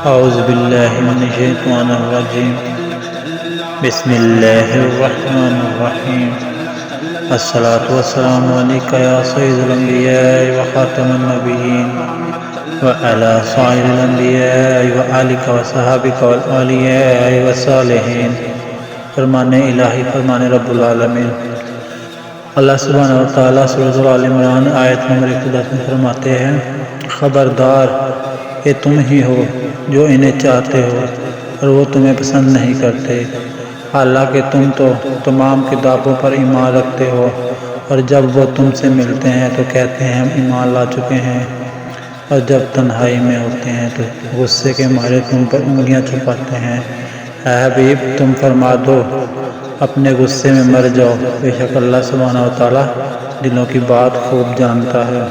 औज़ुबिल्लाहि मिनश्शैतानिर्रजीम। बिस्मिल्लाहिर्रहमानिर्रहीम। अस्सलातु वस्सलामु अलैका या सय्यिदल अंबिया व खातमुन नबिय्यीन व अला साइरिल अंबिया व आलिका व सहाबिका वल औलिया व सालिहीन। फरमाने इलाही, फरमाने रब्बुल आलमीन। अल्लाह सुब्हानहु व तआला सूरह आल इमरान आयत नंबर 110 में फरमाते हैं, खबरदार, ये तुम ही हो जो इन्हें चाहते हो और वो तुम्हें पसंद नहीं करते, हालांकि तुम तो तमाम किताबों पर ईमान रखते हो, और जब वो तुमसे मिलते हैं तो कहते हैं हम ईमान ला चुके हैं, और जब तन्हाई में होते हैं तो गुस्से के मारे तुम पर उंगलियां छुपाते हैं। ऐ हबीब, तुम फरमा दो अपने गुस्से में मर जाओ, बेशक अल्लाह सुब्हानहु व तआला दिलों की बात खूब जानता है।